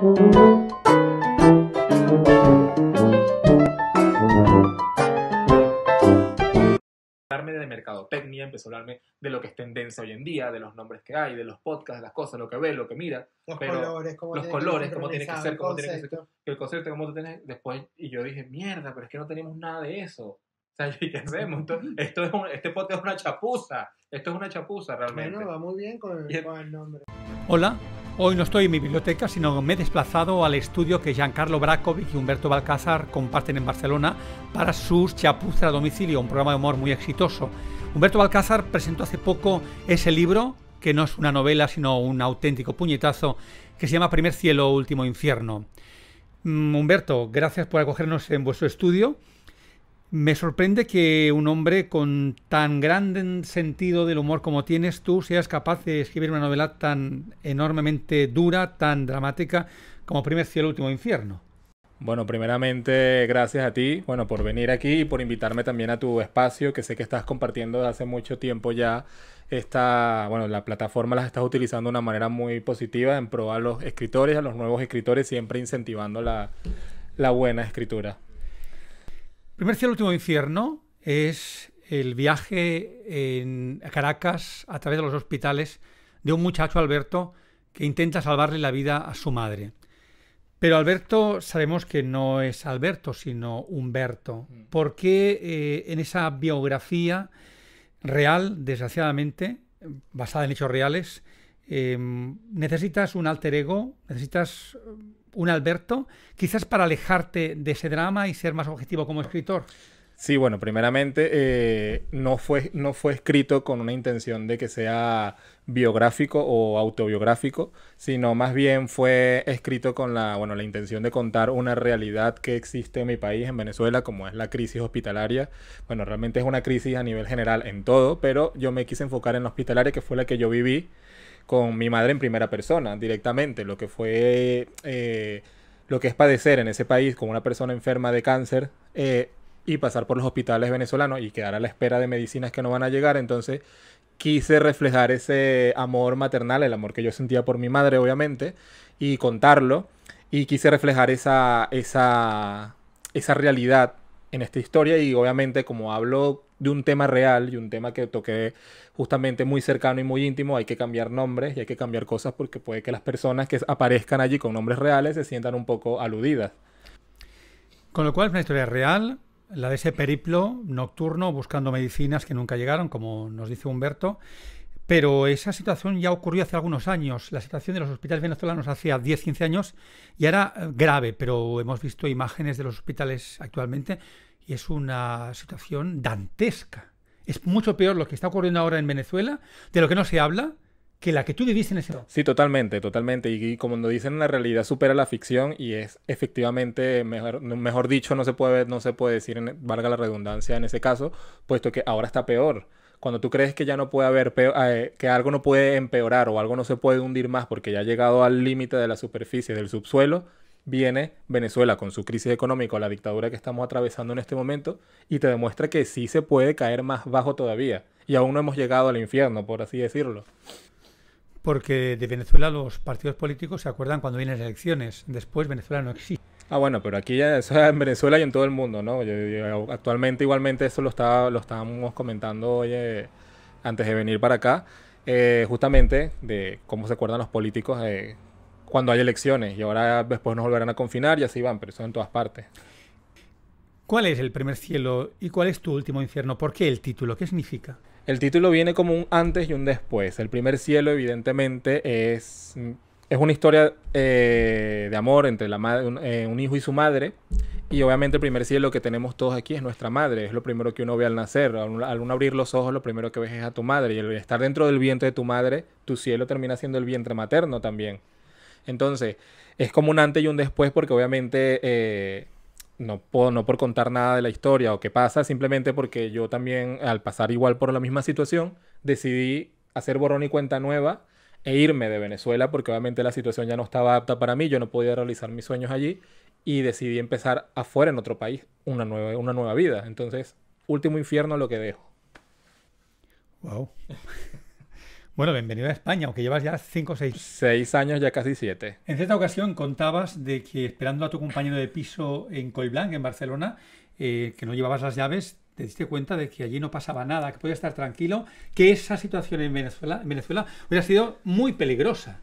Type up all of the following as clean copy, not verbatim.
Hablarme de mercadotecnia, empezó a hablarme de lo que es tendencia hoy en día, de los nombres que hay, de los podcasts, de las cosas, lo que ve, lo que mira. Los pero colores, cómo tiene que ser, cómo tiene que ser, el concepto, cómo tú tienes después. Y yo dije, mierda, pero es que no tenemos nada de eso. O sea, ¿qué hacemos? Este podcast es una chapuza. Esto es una chapuza realmente. Bueno, va muy bien con el nombre. Hola, hoy no estoy en mi biblioteca, sino me he desplazado al estudio que Giancarlo Braccovic y Humberto Balcázar comparten en Barcelona para sus Chapuzas a domicilio, un programa de humor muy exitoso. Humberto Balcázar presentó hace poco ese libro, que no es una novela, sino un auténtico puñetazo, que se llama Primer cielo, último infierno. Humberto, gracias por acogernos en vuestro estudio. Me sorprende que un hombre con tan gran sentido del humor como tienes tú seas capaz de escribir una novela tan enormemente dura, tan dramática como Primer cielo, último infierno. Bueno, primeramente, gracias a ti, bueno, por venir aquí y por invitarme también a tu espacio, que sé que estás compartiendo desde hace mucho tiempo ya. La plataforma las estás utilizando de una manera muy positiva en pro a los escritores, a los nuevos escritores, siempre incentivando la buena escritura. Primer cielo, último infierno es el viaje a Caracas a través de los hospitales de un muchacho, Alberto, que intenta salvarle la vida a su madre. Pero Alberto sabemos que no es Alberto, sino Humberto. ¿Por qué en esa biografía real, desgraciadamente, basada en hechos reales, necesitas un alter ego, necesitas un Alberto, quizás para alejarte de ese drama y ser más objetivo como escritor? Sí, bueno, primeramente no fue escrito con una intención de que sea biográfico o autobiográfico, sino más bien fue escrito con la intención de contar una realidad que existe en mi país, en Venezuela, como es la crisis hospitalaria. Bueno, realmente es una crisis a nivel general en todo, pero yo me quise enfocar en la hospitalaria, que fue la que yo viví con mi madre en primera persona, directamente, lo que fue lo que es padecer en ese país con una persona enferma de cáncer, y pasar por los hospitales venezolanos y quedar a la espera de medicinas que no van a llegar. Entonces quise reflejar ese amor maternal, el amor que yo sentía por mi madre, obviamente, y contarlo, y quise reflejar esa realidad en esta historia. Y obviamente, como hablo de un tema real y un tema que toqué justamente muy cercano y muy íntimo, hay que cambiar nombres y hay que cambiar cosas, porque puede que las personas que aparezcan allí con nombres reales se sientan un poco aludidas. Con lo cual es una historia real, la de ese periplo nocturno buscando medicinas que nunca llegaron, como nos dice Humberto. Pero esa situación ya ocurrió hace algunos años. La situación de los hospitales venezolanos hacía 10-15 años ya era grave, pero hemos visto imágenes de los hospitales actualmente y es una situación dantesca. Es mucho peor lo que está ocurriendo ahora en Venezuela, de lo que no se habla, que la que tú viviste en ese momento. Sí, totalmente. Y como nos dicen, la realidad supera la ficción, y es efectivamente, mejor dicho, no se puede decir, valga la redundancia en ese caso, puesto que ahora está peor. Cuando tú crees que ya no puede haber que algo no puede empeorar o algo no se puede hundir más porque ya ha llegado al límite de la superficie del subsuelo, viene Venezuela con su crisis económica o la dictadura que estamos atravesando en este momento y te demuestra que sí se puede caer más bajo todavía. Y aún no hemos llegado al infierno, por así decirlo. Porque de Venezuela los partidos políticos se acuerdan cuando vienen las elecciones. Después Venezuela no existe. Ah, bueno, pero aquí ya eso es en Venezuela y en todo el mundo, ¿no? Actualmente igualmente eso lo estábamos comentando hoy, antes de venir para acá, justamente de cómo se acuerdan los políticos cuando hay elecciones, y ahora después nos volverán a confinar y así van, pero eso en todas partes. ¿Cuál es el primer cielo y cuál es tu último infierno? ¿Por qué el título? ¿Qué significa? El título viene como un antes y un después. El primer cielo, evidentemente, es una historia de amor entre un hijo y su madre. Y obviamente el primer cielo que tenemos todos aquí es nuestra madre. Es lo primero que uno ve al nacer. Al uno abrir los ojos, lo primero que ves es a tu madre. Y al estar dentro del vientre de tu madre, tu cielo termina siendo el vientre materno también. Entonces, es como un antes y un después, porque obviamente no por contar nada de la historia o qué pasa, simplemente porque yo también, al pasar igual por la misma situación, decidí hacer borrón y cuenta nueva e irme de Venezuela, porque obviamente la situación ya no estaba apta para mí, yo no podía realizar mis sueños allí, y decidí empezar afuera en otro país, una nueva vida. Entonces, último infierno lo que dejo. Wow. Bueno, bienvenido a España, aunque llevas ya 5 o 6. 6 años, ya casi 7. En cierta ocasión contabas de que esperando a tu compañero de piso en Collblanc, en Barcelona, que no llevabas las llaves, te diste cuenta de que allí no pasaba nada, que podías estar tranquilo, que esa situación en Venezuela hubiera sido muy peligrosa.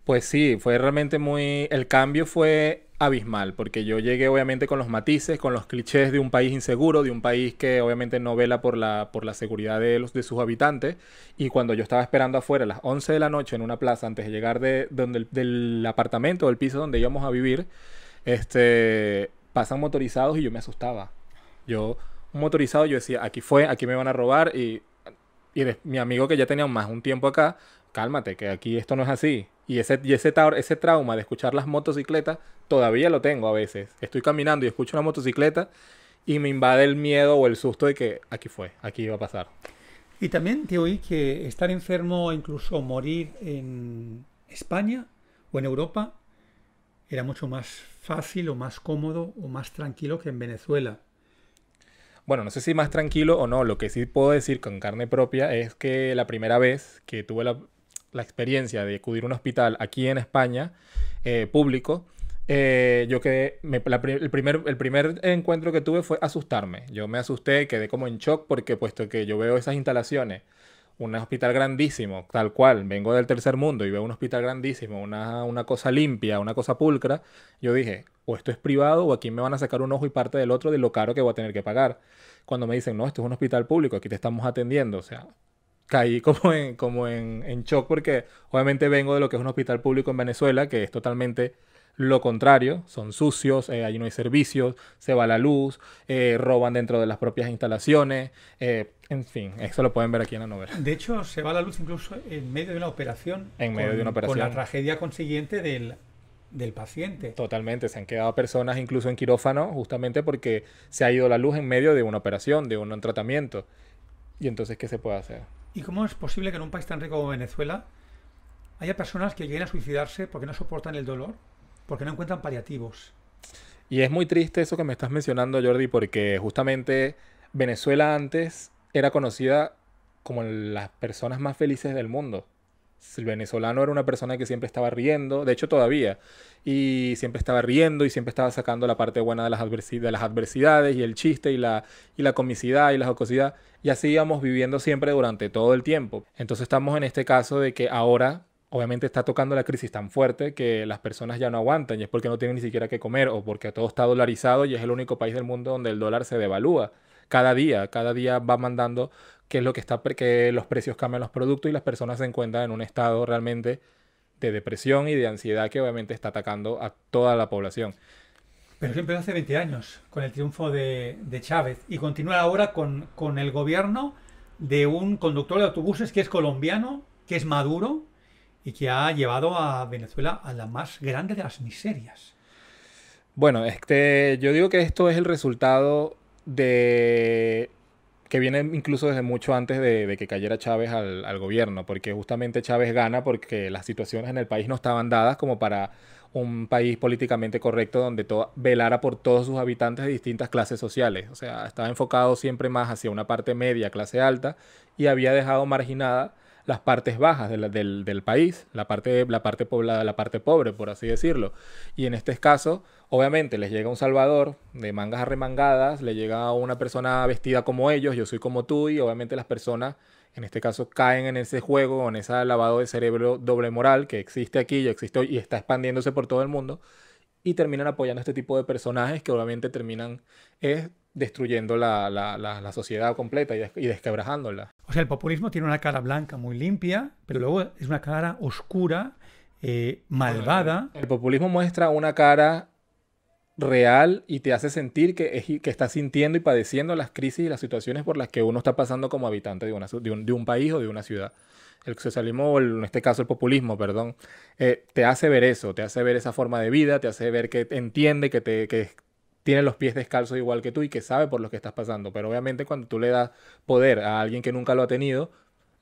Pues sí, fue realmente muy... El cambio fue abismal, porque yo llegué obviamente con los matices, con los clichés de un país inseguro, de un país que obviamente no vela por la seguridad de sus habitantes, y cuando yo estaba esperando afuera a las 11 de la noche en una plaza antes de llegar del apartamento o del piso donde íbamos a vivir, pasan motorizados y yo me asustaba. Un motorizado, yo decía, aquí me van a robar, y mi amigo que ya tenía más un tiempo acá, cálmate, que aquí esto no es así. Y ese trauma de escuchar las motocicletas, todavía lo tengo a veces. Estoy caminando y escucho una motocicleta y me invade el miedo o el susto de que aquí iba a pasar. Y también te oí que estar enfermo o incluso morir en España o en Europa era mucho más fácil o más cómodo o más tranquilo que en Venezuela. Bueno, no sé si más tranquilo o no. Lo que sí puedo decir con carne propia es que la primera vez que tuve la experiencia de acudir a un hospital aquí en España, público, yo quedé, el primer encuentro que tuve fue asustarme. Yo me asusté, quedé como en shock porque puesto que yo veo esas instalaciones, un hospital grandísimo, tal cual, vengo del tercer mundo y veo un hospital grandísimo, una cosa limpia, una cosa pulcra, yo dije, o esto es privado o aquí me van a sacar un ojo y parte del otro de lo caro que voy a tener que pagar. Cuando me dicen, no, esto es un hospital público, aquí te estamos atendiendo, o sea, caí como en shock porque obviamente vengo de lo que es un hospital público en Venezuela, que es totalmente lo contrario, son sucios, allí no hay servicios, se va la luz, roban dentro de las propias instalaciones, en fin, eso lo pueden ver aquí en la novela. De hecho, se va la luz incluso en medio de una operación. En medio de una operación. Con la tragedia consiguiente del paciente. Totalmente, se han quedado personas incluso en quirófano justamente porque se ha ido la luz en medio de una operación, de un tratamiento. Y entonces, ¿qué se puede hacer? ¿Y cómo es posible que en un país tan rico como Venezuela haya personas que lleguen a suicidarse porque no soportan el dolor, porque no encuentran paliativos? Y es muy triste eso que me estás mencionando, Jordi, porque justamente Venezuela antes era conocida como las personas más felices del mundo. El venezolano era una persona que siempre estaba riendo, de hecho todavía, y siempre estaba riendo y siempre estaba sacando la parte buena de las adversidades y el chiste y la comicidad y la jocosidad, y así íbamos viviendo siempre durante todo el tiempo. Entonces estamos en este caso de que ahora obviamente está tocando la crisis tan fuerte que las personas ya no aguantan, y es porque no tienen ni siquiera que comer o porque todo está dolarizado y es el único país del mundo donde el dólar se devalúa. Cada día va mandando que los precios cambian los productos y las personas se encuentran en un estado realmente de depresión y de ansiedad que obviamente está atacando a toda la población. Pero eso empezó hace 20 años, con el triunfo de Chávez, y continúa ahora con el gobierno de un conductor de autobuses que es colombiano, que es Maduro, y que ha llevado a Venezuela a la más grande de las miserias. Bueno, yo digo que esto es el resultado que viene incluso desde mucho antes de que cayera Chávez al gobierno, porque justamente Chávez gana porque las situaciones en el país no estaban dadas como para un país políticamente correcto donde velara por todos sus habitantes de distintas clases sociales. O sea, estaba enfocado siempre más hacia una parte media, clase alta, y había dejado marginada las partes bajas del país, la parte poblada, la parte pobre, por así decirlo. Y en este caso, obviamente, les llega un salvador de mangas arremangadas, le llega una persona vestida como ellos, yo soy como tú, y obviamente las personas, en este caso, caen en ese juego, en ese lavado de cerebro doble moral que existe aquí y existe y está expandiéndose por todo el mundo, y terminan apoyando a este tipo de personajes que obviamente terminan destruyendo la sociedad completa y desquebrajándola. O sea, el populismo tiene una cara blanca muy limpia, pero luego es una cara oscura, malvada. El populismo muestra una cara real y te hace sentir que estás sintiendo y padeciendo las crisis y las situaciones por las que uno está pasando como habitante de un país o de una ciudad. El socialismo, o en este caso el populismo, perdón, te hace ver eso, te hace ver esa forma de vida, te hace ver que entiende que tiene los pies descalzos igual que tú y que sabe por lo que estás pasando. Pero obviamente cuando tú le das poder a alguien que nunca lo ha tenido,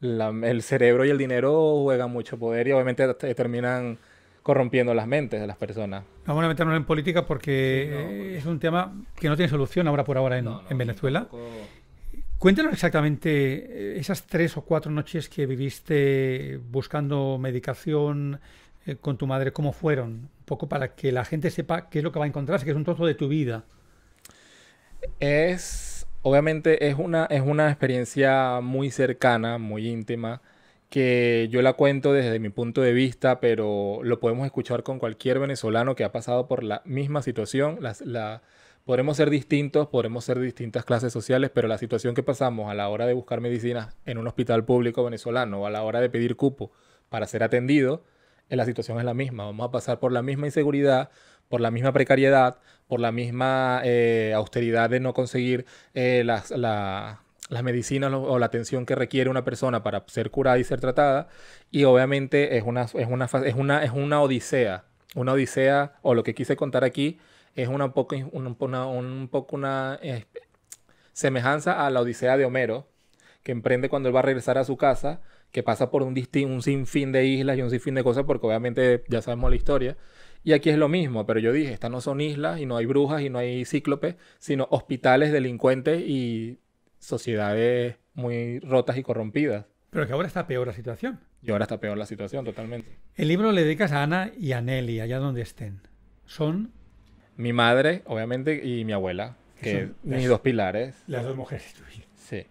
el cerebro y el dinero juegan mucho poder y obviamente terminan corrompiendo las mentes de las personas. Vamos a meternos en política porque es un tema que no tiene solución ahora por ahora en Venezuela. Cuéntanos exactamente esas 3 o 4 noches que viviste buscando medicación con tu madre, ¿cómo fueron? Un poco para que la gente sepa qué es lo que va a encontrarse, que es un trozo de tu vida. Obviamente es una experiencia muy cercana, muy íntima, que yo la cuento desde mi punto de vista, pero lo podemos escuchar con cualquier venezolano que ha pasado por la misma situación. Podremos ser distintos, podremos ser de distintas clases sociales, pero la situación que pasamos a la hora de buscar medicinas en un hospital público venezolano o a la hora de pedir cupo para ser atendido, la situación es la misma. Vamos a pasar por la misma inseguridad, por la misma precariedad, por la misma austeridad de no conseguir las medicinas o la atención que requiere una persona para ser curada y ser tratada. Y obviamente es una odisea. Una odisea, o lo que quise contar aquí, es un poco una semejanza a la odisea de Homero, que emprende cuando él va a regresar a su casa, que pasa por un sinfín de islas y un sinfín de cosas, porque obviamente ya sabemos la historia. Y aquí es lo mismo, pero yo dije, estas no son islas y no hay brujas y no hay cíclopes, sino hospitales, delincuentes y sociedades muy rotas y corrompidas. Pero que ahora está peor la situación. Y ahora está peor la situación, totalmente. El libro le dedicas a Ana y a Nelly, allá donde estén. Son mi madre, obviamente, y mi abuela, que son mis dos pilares. Las dos mujeres tuyas. Sí.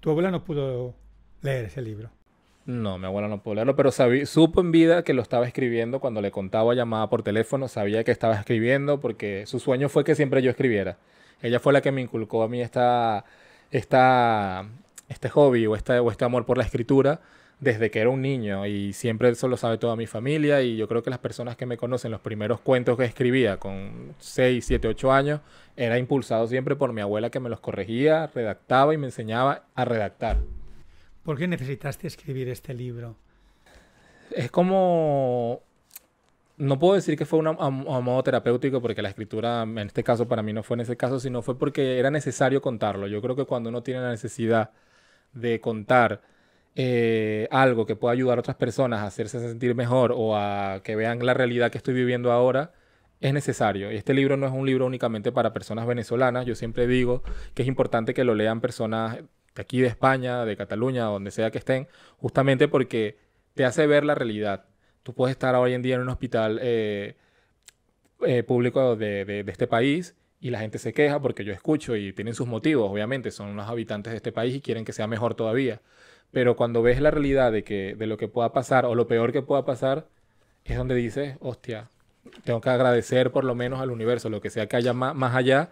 Tu abuela no pudo leer ese libro. No, mi abuela no pudo leerlo, pero supo en vida que lo estaba escribiendo. Cuando le contaba, llamaba por teléfono, sabía que estaba escribiendo porque su sueño fue que siempre yo escribiera. Ella fue la que me inculcó a mí este hobby o este amor por la escritura desde que era un niño, y siempre eso lo sabe toda mi familia. Y yo creo que las personas que me conocen, los primeros cuentos que escribía con 6, 7, 8 años, era impulsado siempre por mi abuela, que me los corregía, redactaba y me enseñaba a redactar. ¿Por qué necesitaste escribir este libro? Es como... No puedo decir que fue a modo terapéutico, porque la escritura en este caso para mí no fue en ese caso, sino fue porque era necesario contarlo. Yo creo que cuando uno tiene la necesidad de contar algo que pueda ayudar a otras personas a hacerse sentir mejor o a que vean la realidad que estoy viviendo ahora, es necesario. Y este libro no es un libro únicamente para personas venezolanas. Yo siempre digo que es importante que lo lean personas de aquí, de España, de Cataluña, donde sea que estén, justamente porque te hace ver la realidad. Tú puedes estar hoy en día en un hospital público de este país y la gente se queja porque yo escucho, y tienen sus motivos, obviamente, son los habitantes de este país y quieren que sea mejor todavía. Pero cuando ves la realidad de lo que pueda pasar o lo peor que pueda pasar, es donde dices, hostia, tengo que agradecer por lo menos al universo, lo que sea que haya más allá,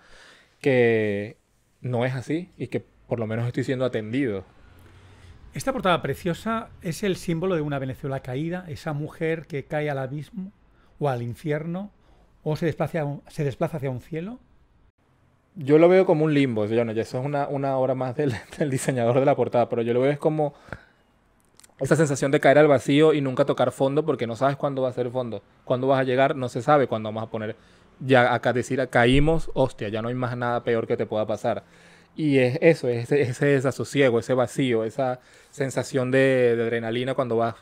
que no es así y que por lo menos estoy siendo atendido. Esta portada preciosa es el símbolo de una Venezuela caída, esa mujer que cae al abismo o al infierno o se desplaza hacia un cielo. Yo lo veo como un limbo, ya eso es una obra más del diseñador de la portada, pero yo lo veo es como esa sensación de caer al vacío y nunca tocar fondo, porque no sabes cuándo va a ser fondo, cuándo vas a llegar, no se sabe cuándo vamos a poner, ya acá decir, caímos, hostia, ya no hay más nada peor que te pueda pasar. Y es eso, ese desasosiego, ese vacío, esa sensación de adrenalina cuando vas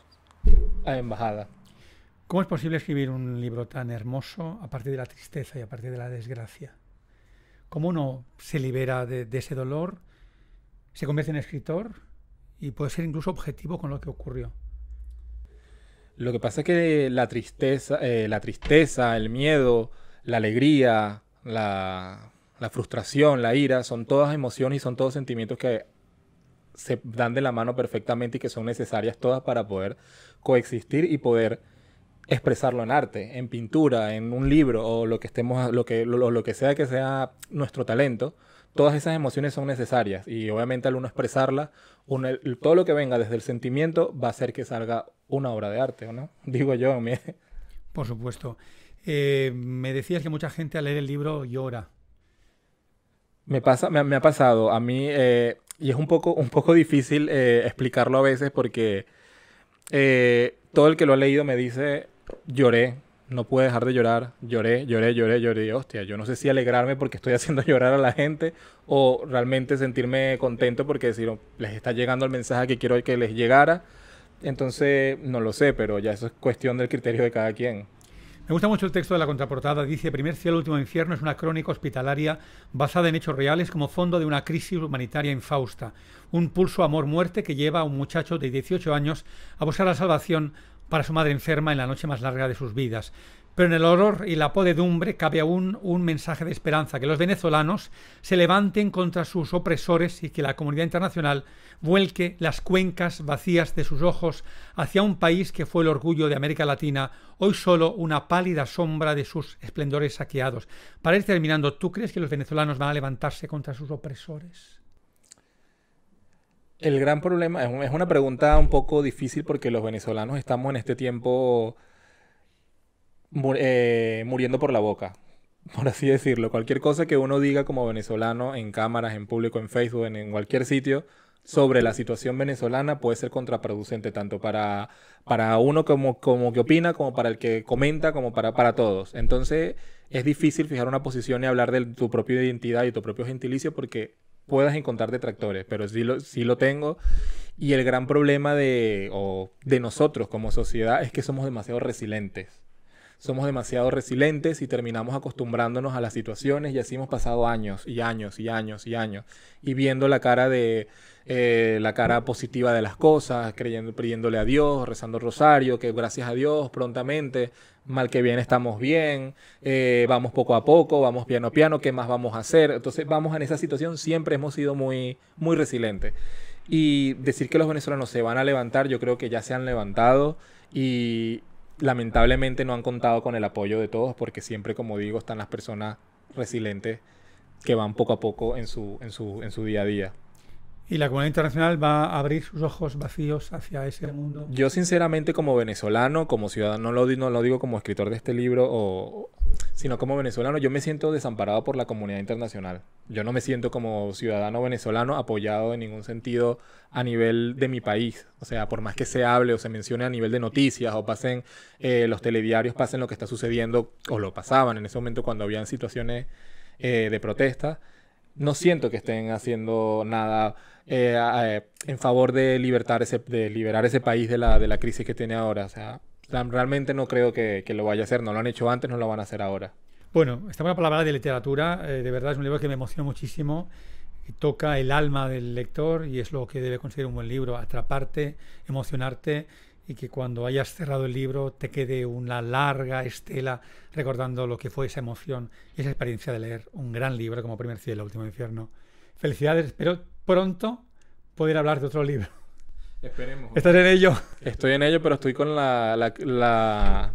a embajada. ¿Cómo es posible escribir un libro tan hermoso a partir de la tristeza y a partir de la desgracia? ¿Cómo uno se libera de ese dolor, se convierte en escritor y puede ser incluso objetivo con lo que ocurrió? Lo que pasa es que la tristeza, el miedo, la alegría, la frustración, la ira, son todas emociones y son todos sentimientos que se dan de la mano perfectamente y que son necesarias todas para poder coexistir y poder expresarlo en arte, en pintura, en un libro o lo que sea que sea nuestro talento. Todas esas emociones son necesarias y obviamente al uno expresarlas, todo lo que venga desde el sentimiento va a hacer que salga una obra de arte, ¿no? Digo yo. Por supuesto. Me decías que mucha gente al leer el libro llora. Me ha pasado a mí, y es un poco difícil explicarlo a veces porque todo el que lo ha leído me dice, lloré, no pude dejar de llorar, lloré, y hostia, yo no sé si alegrarme porque estoy haciendo llorar a la gente o realmente sentirme contento porque les está llegando el mensaje que quiero que les llegara. Entonces, no lo sé, pero ya eso es cuestión del criterio de cada quien. Me gusta mucho el texto de la contraportada. Dice: Primer cielo, último infierno es una crónica hospitalaria basada en hechos reales como fondo de una crisis humanitaria infausta. Un pulso amor-muerte que lleva a un muchacho de 18 años a buscar la salvación para su madre enferma en la noche más larga de sus vidas. Pero en el horror y la podredumbre cabe aún un mensaje de esperanza: que los venezolanos se levanten contra sus opresores y que la comunidad internacional vuelque las cuencas vacías de sus ojos hacia un país que fue el orgullo de América Latina, hoy solo una pálida sombra de sus esplendores saqueados. Para ir terminando, ¿tú crees que los venezolanos van a levantarse contra sus opresores? El gran problema es una pregunta un poco difícil porque los venezolanos estamos en este tiempo muriendo por la boca, por así decirlo. Cualquier cosa que uno diga como venezolano en cámaras, en público, en Facebook, en cualquier sitio sobre la situación venezolana puede ser contraproducente tanto para uno como que opina, como para el que comenta, como para todos. Entonces es difícil fijar una posición y hablar de tu propia identidad y tu propio gentilicio porque puedas encontrar detractores, pero sí lo tengo. Y el gran problema de nosotros como sociedad es que somos demasiado resilientes. Somos demasiado resilientes y terminamos acostumbrándonos a las situaciones y así hemos pasado años y años y años y años y viendo la cara positiva de las cosas, pidiéndole a Dios, rezando rosario, que gracias a Dios prontamente, mal que bien estamos bien, vamos poco a poco, vamos piano a piano, ¿qué más vamos a hacer? Entonces vamos en esa situación, siempre hemos sido muy, muy resilientes. Y decir que los venezolanos se van a levantar, yo creo que ya se han levantado y lamentablemente no han contado con el apoyo de todos porque siempre, como digo, están las personas resilientes que van poco a poco en su día a día. ¿Y la comunidad internacional va a abrir sus ojos vacíos hacia ese mundo? Yo sinceramente como venezolano, como ciudadano, no lo digo como escritor de este libro, sino como venezolano, yo me siento desamparado por la comunidad internacional. Yo no me siento como ciudadano venezolano apoyado en ningún sentido a nivel de mi país. O sea, por más que se hable o se mencione a nivel de noticias o pasen los telediarios, pasen lo que está sucediendo, o lo pasaban en ese momento cuando habían situaciones de protesta, no siento que estén haciendo nada en favor de liberar ese país de la crisis que tiene ahora. O sea, realmente no creo que lo vaya a hacer. No lo han hecho antes, no lo van a hacer ahora. Bueno, esta buena palabra de literatura, de verdad es un libro que me emociona muchísimo, que toca el alma del lector y es lo que debe conseguir un buen libro: atraparte, emocionarte y que cuando hayas cerrado el libro te quede una larga estela recordando lo que fue esa emoción y esa experiencia de leer un gran libro como Primer cielo, último infierno. Felicidades, espero pronto poder hablar de otro libro. Esperemos. ¿Estás en ello? Estoy en ello, pero estoy con la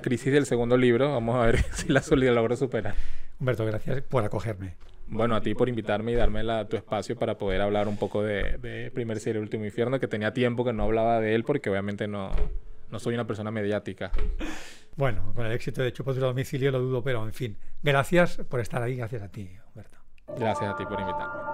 crisis del segundo libro. Vamos a ver si la logro superar. Humberto, gracias por acogerme. Bueno, a ti por invitarme y darme tu espacio para poder hablar un poco de Primer cielo, último infierno, que tenía tiempo que no hablaba de él porque obviamente no soy una persona mediática. Bueno, con el éxito de Chapuzra Domicilio lo dudo, pero en fin. Gracias por estar ahí, gracias a ti, Humberto. Gracias a ti por invitarme.